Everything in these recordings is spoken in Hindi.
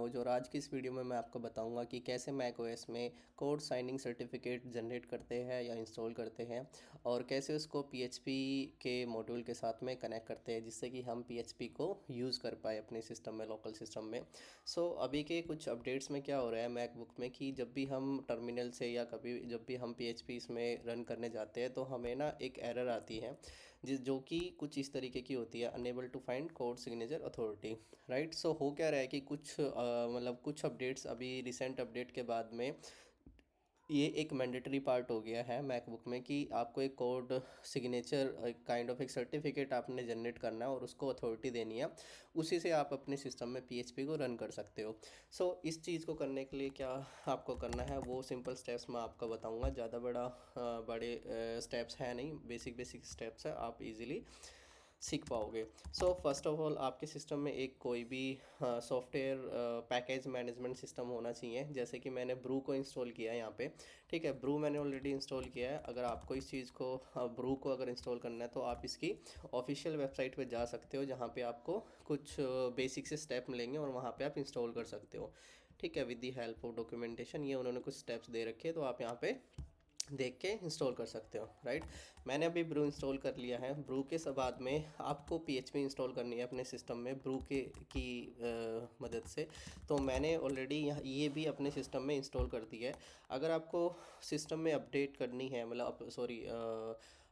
और आज की इस वीडियो में मैं आपको बताऊंगा कि कैसे मैक ओएस में कोड साइनिंग सर्टिफिकेट जनरेट करते हैं या इंस्टॉल करते हैं और कैसे उसको पीएचपी के मॉड्यूल के साथ में कनेक्ट करते हैं जिससे कि हम पीएचपी को यूज़ कर पाए अपने सिस्टम में, लोकल सिस्टम में। अभी के कुछ अपडेट्स में क्या हो रहा है मैकबुक में कि जब भी हम टर्मिनल से या कभी जब भी हम पीएचपी इसमें रन करने जाते हैं तो हमें ना एक एरर आती है जो कि कुछ इस तरीके की होती है, enable to find code signature authority. Right. हो क्या रहा है कि कुछ मतलब कुछ अपडेट्स, अभी रिसेंट अपडेट के बाद में ये एक मैंडेटरी पार्ट हो गया है मैकबुक में कि आपको एक कोड सिग्नेचर, एक काइंड ऑफ एक सर्टिफिकेट आपने जनरेट करना है और उसको अथॉरिटी देनी है। उसी से आप अपने सिस्टम में पीएचपी को रन कर सकते हो। इस चीज़ को करने के लिए क्या आपको करना है वो सिंपल स्टेप्स मैं आपको बताऊंगा। ज़्यादा बड़े स्टेप्स हैं नहीं, बेसिक बेसिक स्टेप्स है, आप इजीली सीख पाओगे। फर्स्ट ऑफ ऑल आपके सिस्टम में एक कोई भी सॉफ्टवेयर पैकेज मैनेजमेंट सिस्टम होना चाहिए। जैसे कि मैंने ब्रू को इंस्टॉल किया है यहाँ पे। ठीक है, ब्रू मैंने ऑलरेडी इंस्टॉल किया है। अगर आपको इस चीज़ को ब्रू को अगर इंस्टॉल करना है तो आप इसकी ऑफिशियल वेबसाइट पे जा सकते हो, जहाँ पे आपको कुछ बेसिक से स्टेप मिलेंगे और वहाँ पे आप इंस्टॉल कर सकते हो। ठीक है, with the help of documentation, ये उन्होंने कुछ स्टेप्स दे रखे हैं तो आप यहाँ पे देख के इंस्टॉल कर सकते हो। राइट। मैंने अभी ब्रू इंस्टॉल कर लिया है। ब्रू के सब बाद में आपको पीएचपी इंस्टॉल करनी है अपने सिस्टम में ब्रू के की मदद से। तो मैंने ऑलरेडी यहाँ ये भी अपने सिस्टम में इंस्टॉल कर दिया है। अगर आपको सिस्टम में अपडेट करनी है, मतलब सॉरी,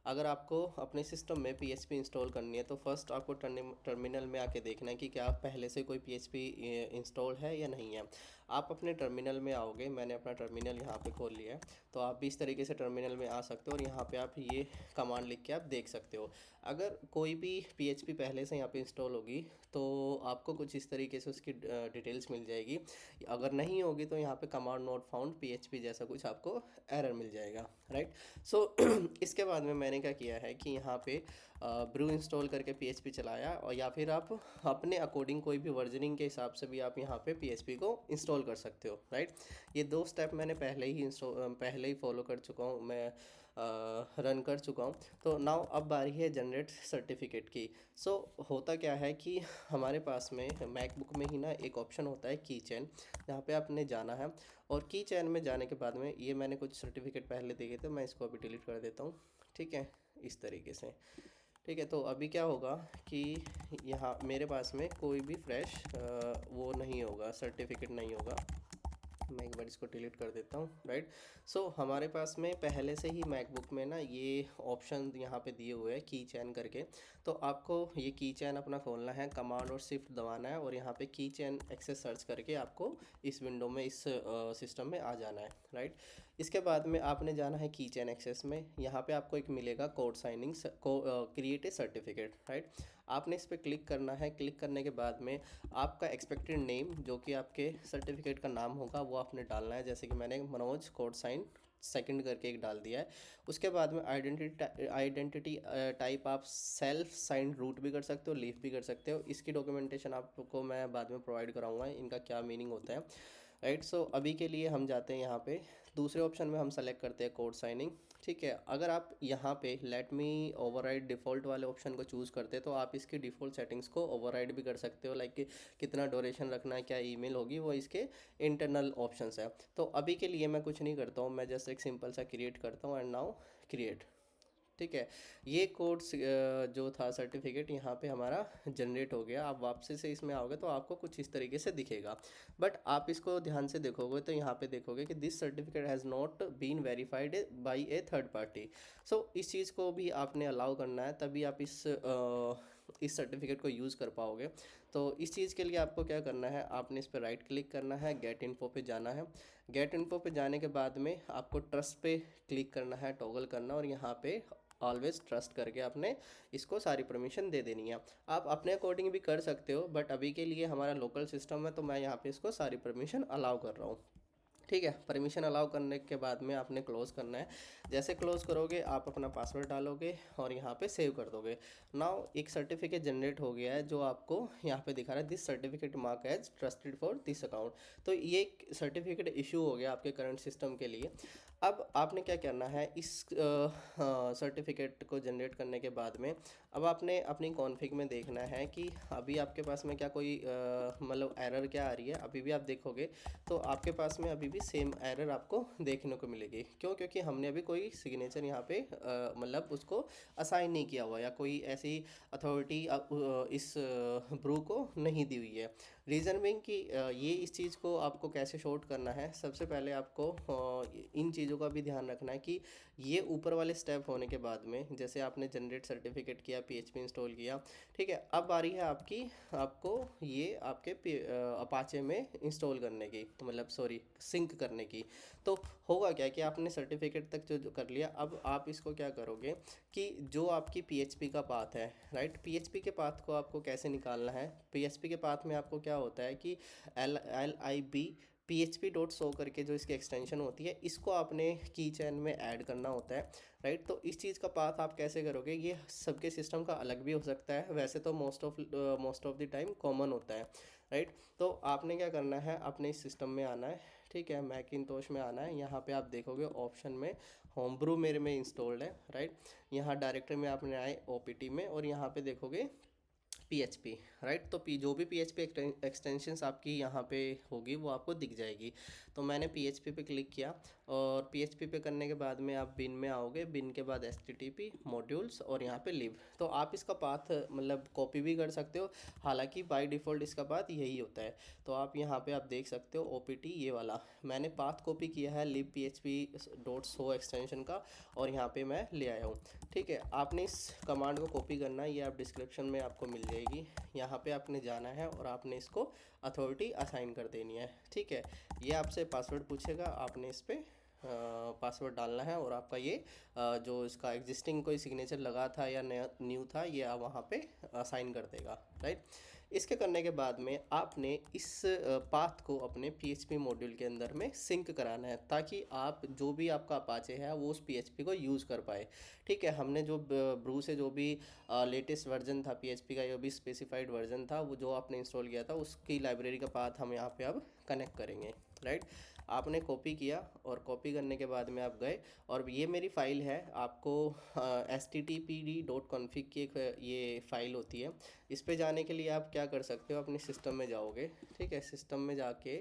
अगर आपको अपने सिस्टम में पीएचपी इंस्टॉल करनी है तो फर्स्ट आपको टर्मिनल में आके देखना है कि क्या पहले से कोई पीएचपी इंस्टॉल है या नहीं है। आप अपने टर्मिनल में आओगे, मैंने अपना टर्मिनल यहाँ पे खोल लिया है। तो आप भी इस तरीके से टर्मिनल में आ सकते हो और यहाँ पे आप ये कमांड लिख के आप देख सकते हो। अगर कोई भी पीएचपी पहले से यहाँ पे इंस्टॉल होगी तो आपको कुछ इस तरीके से उसकी डिटेल्स मिल जाएगी। अगर नहीं होगी तो यहाँ पे कमांड नॉट फाउंड पीएचपी जैसा कुछ आपको एरर मिल जाएगा। राइट। इसके बाद में मैंने क्या किया है कि यहाँ पे ब्रू इंस्टॉल करके पीएचपी चलाया, और या फिर आप अपने अकॉर्डिंग कोई भी वर्जनिंग के हिसाब से भी आप यहाँ पे पीएचपी को इंस्टॉल कर सकते हो। राइट। ये दो स्टेप मैंने पहले ही फॉलो कर चुका हूँ, मैं रन कर चुका हूँ। तो नाउ अब बारी है जनरेट सर्टिफिकेट की। होता क्या है कि हमारे पास में मैकबुक में ही ना एक ऑप्शन होता है की चैन, जहाँ पे आपने जाना है। और की चैन में जाने के बाद में ये मैंने कुछ सर्टिफिकेट पहले देखे थे, मैं इसको अभी डिलीट कर देता हूँ। ठीक है, इस तरीके से। ठीक है, तो अभी क्या होगा कि यहाँ मेरे पास में कोई भी फ्रेश वो नहीं होगा, सर्टिफिकेट नहीं होगा। मैं एक बार इसको डिलीट कर देता हूँ। राइट। हमारे पास में पहले से ही मैकबुक में ना ये ऑप्शन यहाँ पे दिए हुए हैं की चैन करके। तो आपको ये की चैन अपना खोलना है, कमांड और शिफ्ट दबाना है और यहाँ पे की चैन एक्सेस सर्च करके आपको इस विंडो में, इस सिस्टम में आ जाना है। राइट। इसके बाद में आपने जाना है की चैन एक्सेस में। यहाँ पे आपको एक मिलेगा कोड साइनिंग को क्रिएट ए सर्टिफिकेट। राइट। आपने इस पर क्लिक करना है। क्लिक करने के बाद में आपका एक्सपेक्टेड नेम, जो कि आपके सर्टिफिकेट का नाम होगा, वो आपने डालना है। जैसे कि मैंने मनोज कोड साइन सेकंड करके एक डाल दिया है। उसके बाद में आइडेंटिटी टाइप आप सेल्फ साइंड रूट भी कर सकते हो, लीफ भी कर सकते हो। इसकी डॉक्यूमेंटेशन आपको मैं बाद में प्रोवाइड कराऊंगा, इनका क्या मीनिंग होता है। राइट। अभी के लिए हम जाते हैं यहाँ पे दूसरे ऑप्शन में, हम सेलेक्ट करते हैं कोड साइनिंग। ठीक है, अगर आप यहाँ पे लेट मी ओवरराइड डिफ़ॉल्ट वाले ऑप्शन को चूज़ करते हैं तो आप इसकी डिफ़ॉल्ट सेटिंग्स को ओवरराइड भी कर सकते हो, लाइक कितना ड्यूरेशन रखना है, क्या ईमेल होगी, वो इसके इंटरनल ऑप्शंस है। तो अभी के लिए मैं कुछ नहीं करता हूँ, मैं जस्ट एक सिंपल सा क्रिएट करता हूँ एंड नाउ क्रिएट। ठीक है, ये कोड जो था सर्टिफिकेट यहाँ पे हमारा जनरेट हो गया। आप वापसी से इसमें आओगे तो आपको कुछ इस तरीके से दिखेगा, बट आप इसको ध्यान से देखोगे तो यहाँ पे देखोगे कि this certificate has not been verified by a third party. इस चीज़ को भी आपने अलाउ करना है, तभी आप इस सर्टिफिकेट को यूज़ कर पाओगे। तो इस चीज़ के लिए आपको क्या करना है, आपने इस पर राइट क्लिक करना है, गेट इन्फो पे जाना है। गेट इन्फो पे जाने के बाद में आपको ट्रस्ट पे क्लिक करना है, टॉगल करना, और यहाँ पे ऑलवेज ट्रस्ट करके आपने इसको सारी परमिशन दे देनी है। आप अपने अकॉर्डिंग भी कर सकते हो, बट अभी के लिए हमारा लोकल सिस्टम है तो मैं यहाँ पे इसको सारी परमिशन अलाउ कर रहा हूँ। ठीक है। परमिशन अलाउ करने के बाद में आपने क्लोज़ करना है। जैसे क्लोज़ करोगे आप अपना पासवर्ड डालोगे और यहाँ पे सेव कर दोगे। नाउ एक सर्टिफिकेट जनरेट हो गया है जो आपको यहाँ पे दिखा रहा है, this certificate mark as trusted for this account. तो ये एक सर्टिफिकेट इशू हो गया आपके करंट सिस्टम के लिए। अब आपने क्या करना है, इस सर्टिफिकेट को जनरेट करने के बाद में अब आपने अपनी कॉन्फ़िग में देखना है कि अभी आपके पास में क्या कोई मतलब एरर क्या आ रही है। अभी भी आप देखोगे तो आपके पास में अभी भी सेम एरर आपको देखने को मिलेगी। क्यों? क्योंकि हमने अभी कोई सिग्नेचर यहाँ पे मतलब उसको असाइन नहीं किया हुआ, या कोई ऐसी अथॉरिटी इस ब्रू को नहीं दी हुई है। रीज़न बिंग कि ये इस चीज़ को आपको कैसे शॉर्ट करना है, सबसे पहले आपको इन चीज़ों का भी ध्यान रखना है कि ये ऊपर वाले स्टेप होने के बाद में, जैसे आपने जनरेट सर्टिफिकेट किया, पीएचपी इंस्टॉल किया, ठीक है, अब बारी है आपकी, आपको ये आपके अपाचे में इंस्टॉल करने की, तो मतलब सॉरी सिंक करने की। तो होगा क्या कि आपने सर्टिफिकेट तक जो कर लिया, अब आप इसको क्या करोगे कि जो आपकी पीएचपी का पाथ है, राइट, पीएचपी के पाथ को आपको कैसे निकालना है। पीएचपी के पाथ में आपको क्या होता है कि LIB php.show करके जो इसकी एक्सटेंशन होती है, इसको आपने की चैन में ऐड करना होता है, राइट। तो इस चीज़ का पाथ आप कैसे करोगे, ये सबके सिस्टम का अलग भी हो सकता है, वैसे तो most of the time common होता है, राइट। तो आपने क्या करना है, अपने इस सिस्टम में आना है, ठीक है, मैकिनतोश में आना है। यहाँ पे आप देखोगे ऑप्शन में होमब्रू मेरे में इंस्टॉल्ड है, राइट। यहाँ डायरेक्टरी में आपने आए OPT में, और यहाँ पे देखोगे PHP, राइट। तो जो भी PHP एक्सटेंशंस आपकी यहाँ पे होगी वो आपको दिख जाएगी। तो मैंने PHP पे क्लिक किया, और PHP पे करने के बाद में आप बिन में आओगे, बिन के बाद HTTP मॉड्यूल्स और यहाँ पे लिव। तो आप इसका पाथ मतलब कॉपी भी कर सकते हो, हालांकि बाय डिफ़ॉल्ट इसका पाथ यही होता है। तो आप यहाँ पे आप देख सकते हो OPT ये वाला मैंने पाथ कॉपी किया है लिव php.show एक्सटेंशन का, और यहाँ पे मैं ले आया हूँ, ठीक है। आपने इस कमांड को कॉपी करना है, ये आप डिस्क्रिप्शन में आपको मिल जाएगी। यहाँ पे आपने जाना है और आपने इसको अथॉरिटी असाइन कर देनी है, ठीक है। ये आपसे पासवर्ड पूछेगा, आपने इस पर पासवर्ड डालना है, और आपका ये जो इसका एग्जिस्टिंग कोई सिग्नेचर लगा था या नया न्यू था, ये आप वहाँ पे असाइन कर देगा, राइट। इसके करने के बाद में आपने इस पाथ को अपने PHP मॉड्यूल के अंदर में सिंक कराना है, ताकि आप जो भी आपका अपाचे है वो उस PHP को यूज़ कर पाए, ठीक है। हमने जो ब्रू से जो भी लेटेस्ट वर्जन था PHP का, जो भी स्पेसिफाइड वर्जन था, वो जो आपने इंस्टॉल किया था, उसकी लाइब्रेरी का पाथ हम यहाँ पे अब कनेक्ट करेंगे, राइट। आपने कॉपी किया, और कॉपी करने के बाद में आप गए, और ये मेरी फ़ाइल है, आपको httpd.config की एक ये फ़ाइल होती है। इस पे जाने के लिए आप क्या कर सकते हो, अपने सिस्टम में जाओगे, ठीक है, सिस्टम में जाके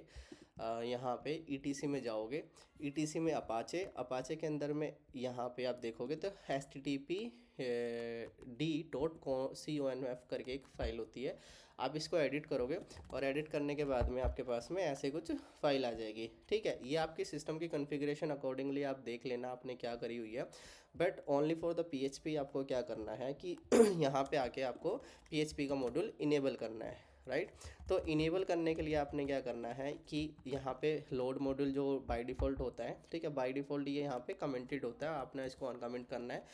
यहाँ पे ETC में जाओगे, ETC में अपाचे के अंदर में यहाँ पे आप देखोगे तो httpd.conf करके एक फ़ाइल होती है। आप इसको एडिट करोगे, और एडिट करने के बाद में आपके पास में ऐसे कुछ फ़ाइल आ जाएगी, ठीक है। ये आपकी सिस्टम की कॉन्फ़िगरेशन अकॉर्डिंगली आप देख लेना आपने क्या करी हुई है। But only for the PHP आपको क्या करना है कि यहाँ पे आके आपको PHP का मॉड्यूल इनेबल करना है, राइट। तो इनेबल करने के लिए आपने क्या करना है कि यहाँ पे लोड मॉड्यूल जो बाय डिफ़ॉल्ट होता है, ठीक है, बाय डिफ़ॉल्ट ये यहाँ पे कमेंटेड होता है, आपने इसको अनकमेंट करना है,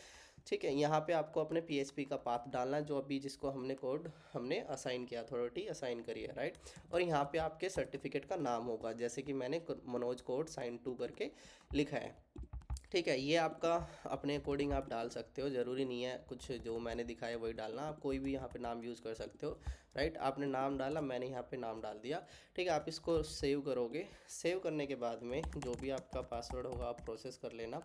ठीक है। यहाँ पे आपको अपने PHP का पाथ डालना है, जो अभी जिसको हमने कोड हमने असाइन किया, अथॉरिटी असाइन करी है, राइट। और यहाँ पे आपके सर्टिफिकेट का नाम होगा, जैसे कि मैंने मनोज कोड साइन 2 करके लिखा है, ठीक है। ये आपका अपने अकॉर्डिंग आप डाल सकते हो, ज़रूरी नहीं है कुछ जो मैंने दिखाया वही डालना, आप कोई भी यहाँ पे नाम यूज़ कर सकते हो, राइट। आपने नाम डाला, मैंने यहाँ पे नाम डाल दिया, ठीक है। आप इसको सेव करोगे, सेव करने के बाद में जो भी आपका पासवर्ड होगा आप प्रोसेस कर लेना।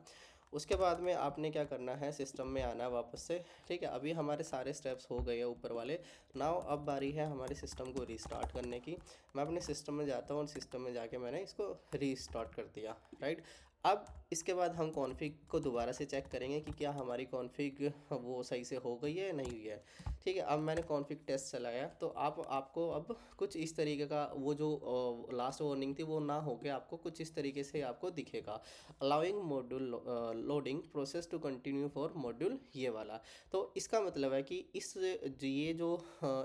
उसके बाद में आपने क्या करना है, सिस्टम में आना है वापस से, ठीक है। अभी हमारे सारे स्टेप्स हो गए हैं ऊपर वाले। नाउ अब बारी है हमारे सिस्टम को रीस्टार्ट करने की। मैं अपने सिस्टम में जाता हूँ, और सिस्टम में जाके मैंने इसको रीस्टार्ट कर दिया, राइट। अब इसके बाद हम कॉन्फ़िग को दोबारा से चेक करेंगे कि क्या हमारी कॉन्फ़िग वो सही से हो गई है या नहीं हुई है, ठीक है। अब मैंने कॉन्फ़िग टेस्ट चलाया, तो आपको अब कुछ इस तरीके का वो जो लास्ट वार्निंग थी वो ना होके आपको कुछ इस तरीके से आपको दिखेगा, allowing module loading process to continue for module, ये वाला। तो इसका मतलब है कि ये जो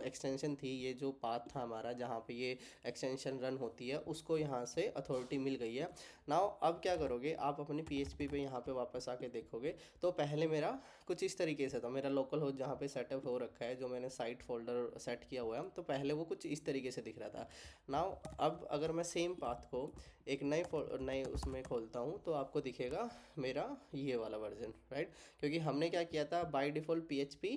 एक्सटेंशन थी, ये जो पाथ था हमारा जहाँ पे ये एक्सटेंशन रन होती है, उसको यहाँ से अथॉरिटी मिल गई है। नाउ अब क्या करोगे, आप अपनी PHP पे यहाँ पे वापस आके देखोगे, तो पहले मेरा कुछ इस तरीके से था, मेरा लोकल होस्ट जहाँ पे सेटअप हो रखा है जो मैंने साइट फोल्डर सेट किया हुआ है, तो पहले वो कुछ इस तरीके से दिख रहा था। नाउ अब अगर मैं सेम पाथ को एक नए उसमें खोलता हूँ तो आपको दिखेगा मेरा ये वाला वर्जन, राइट। क्योंकि हमने क्या किया था, बाय डिफ़ॉल्ट PHP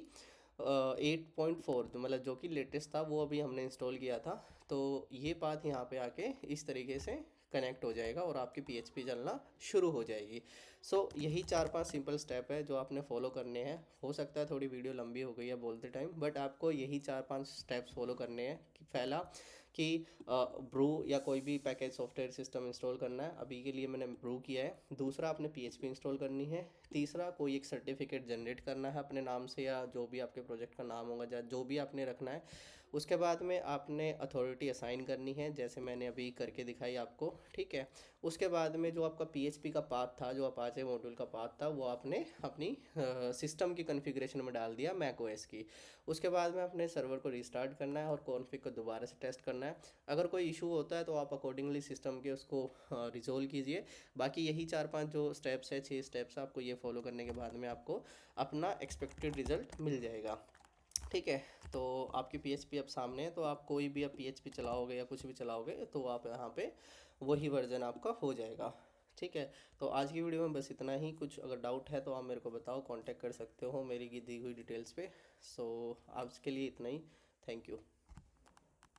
8.4 मतलब जो कि लेटेस्ट था वो अभी हमने इंस्टॉल किया था। तो ये पाथ यहाँ पे आके इस तरीके से कनेक्ट हो जाएगा और आपकी PHP चलना शुरू हो जाएगी। सो यही 4-5 सिंपल स्टेप है जो आपने फॉलो करने हैं। हो सकता है थोड़ी वीडियो लंबी हो गई है बोलते टाइम, बट आपको यही 4-5 स्टेप्स फॉलो करने हैं। कि पहला कि ब्रू या कोई भी पैकेज सॉफ्टवेयर सिस्टम इंस्टॉल करना है, अभी के लिए मैंने ब्रू किया है। दूसरा, आपने PHP इंस्टॉल करनी है। तीसरा, कोई एक सर्टिफिकेट जनरेट करना है अपने नाम से या जो भी आपके प्रोजेक्ट का नाम होगा या जो भी आपने रखना है। उसके बाद में आपने अथॉरिटी असाइन करनी है, जैसे मैंने अभी करके दिखाई आपको, ठीक है। उसके बाद में जो आपका PHP का पाथ था, जो अपाचे मॉड्यूल का पाथ था, वो आपने अपनी सिस्टम की कॉन्फ़िगरेशन में डाल दिया मैक ओएस की। उसके बाद में अपने सर्वर को रिस्टार्ट करना है और कॉन्फ़िग को दोबारा से टेस्ट करना है। अगर कोई इशू होता है तो आप अकॉर्डिंगली सिस्टम के उसको रिजोल्व कीजिए। बाकी यही 4-5 जो स्टेप्स है, 6 स्टेप्स आपको ये फॉलो करने के बाद में आपको अपना एक्सपेक्टेड रिजल्ट मिल जाएगा, ठीक है। तो आपकी PHP अब सामने है, तो आप कोई भी अब PHP चलाओगे या कुछ भी चलाओगे तो आप यहाँ पे वही वर्जन आपका हो जाएगा, ठीक है। तो आज की वीडियो में बस इतना ही। कुछ अगर डाउट है तो आप मेरे को बताओ, कांटेक्ट कर सकते हो मेरी दी हुई डिटेल्स पे। सो आज के लिए इतना ही। Thank you.